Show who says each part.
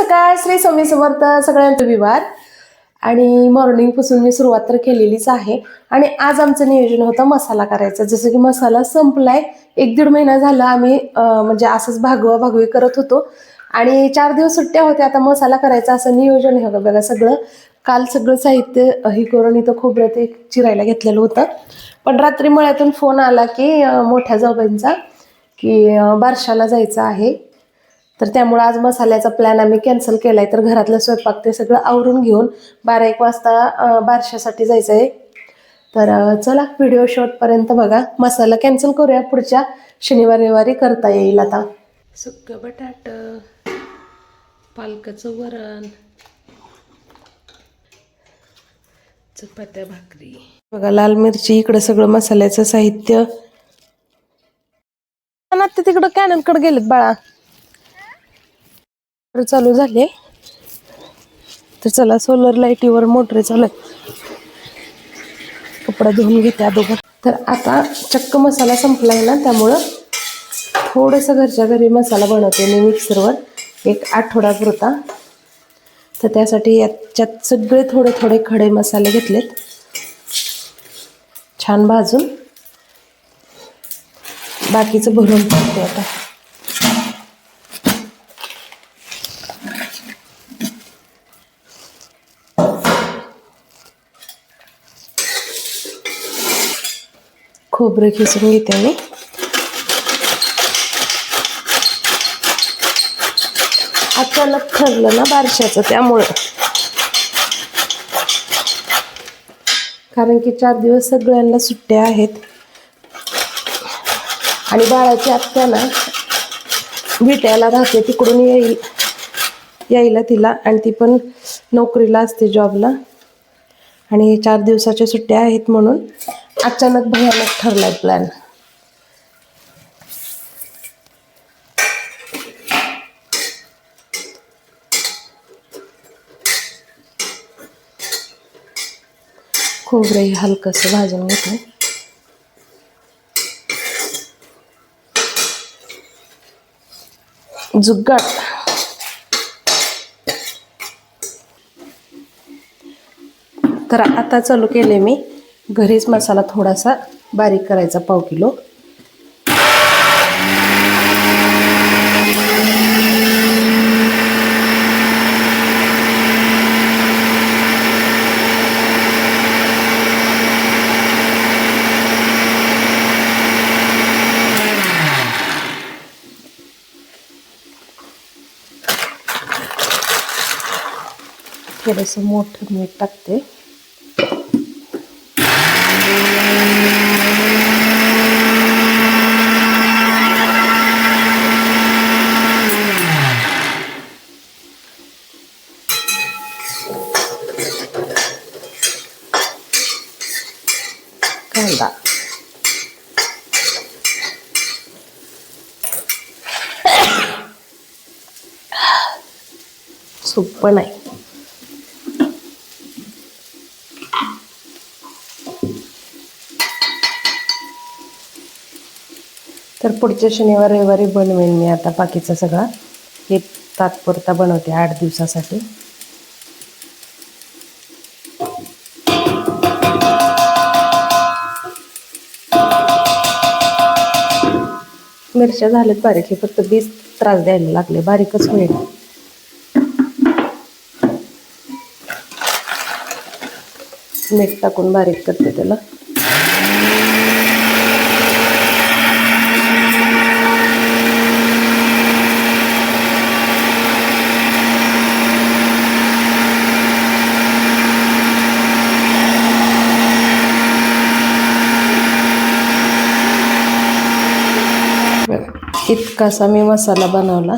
Speaker 1: सकाळ, श्री स्वामी समर्थ सगळ्यांचा विवार. आणि मॉर्निंगपासून मी सुरुवात तर केलेलीच आहे. आणि आज आमचं नियोजन होतं मसाला करायचं. जसं की मसाला संपलाय, 1-1.5 महिना झाला आम्ही म्हणजे असंच भागवा-भागवी करत होतो. आणि 4 दिवस सुट्ट्या होत्या, आता मसाला करायचा असं नियोजन आहे बघा सगळं. काल सगळं साहित्य हे करून इथं खोबरं ते चिरायला घेतलेलं होतं. पण रात्री मळ्यातून फोन आला की मोठ्या जाऊबाईंचा की बारशाला जायचं आहे. तर त्यामुळे आज मसाल्याचा प्लॅन आम्ही कॅन्सल केलाय. तर घरातलं स्वयंपाक ते सगळं आवरून घेऊन 12-1 वाजता बारशासाठी जायचं आहे. तर चला व्हिडिओ शेवटपर्यंत बघा. मसाला कॅन्सल करूया, पुढच्या शनिवार रविवारी करता येईल. आता सुक्क बटाट, पालकाचं वरण, चपात्या भाकरी बघा, लाल मिरची, इकडं सगळं मसाल्याचं साहित्य. ते तिकडं कॅनलकडे गेलेत बाळा. चालू झाले तर चला सोलर लाईटीवर मोटर चालू आहे. कपडा धुवून घेते अगोदर. तर आता चक्क मसाला संपलाय ना, त्यामुळं थोडंसं घरच्या घरी मसाला बनवते मी मिक्सरवर, एक आठवडापुरता. तर त्यासाठी याच्यात सगळे थोडे थोडे खडे मसाले घेतलेत, छान भाजून. बाकीचं भरून टाकते आता. खोबरं खिसून घेते मी. अचानक ठरलं ना बारशाचं, त्यामुळं. कारण की 4 दिवस सगळ्यांना सुट्ट्या आहेत. आणि बाळाची आत्या ना विट्याला राहते, तिकडून यायला तिला, आणि ती पण नोकरीला असते, जॉबला. आणि 4 दिवसाच्या सुट्ट्या आहेत म्हणून अचानक भयानक ठरलाय प्लॅन. खोबरंही हलकंसं भाजून घेतलं. जुगाड. तर आता चालू केले मी घरीच मसाला थोडासा बारीक करायचा, 1/2 किलो. थोडंसं मोठं मीठ टाकते. कांदा, सूप पण आहे. तर पुढच्या शनिवार रविवारी बनवेन मी आता बाकीचा सगळा. हे तात्पुरता बनवते 8 दिवसासाठी. मिरच्या झाल्यात बारीक, हे फक्त 20 त्रास द्यायला लागले, बारीकच होईल. मीठ टाकून बारीक करते त्याला. इतकासा मी मसाला बनवला.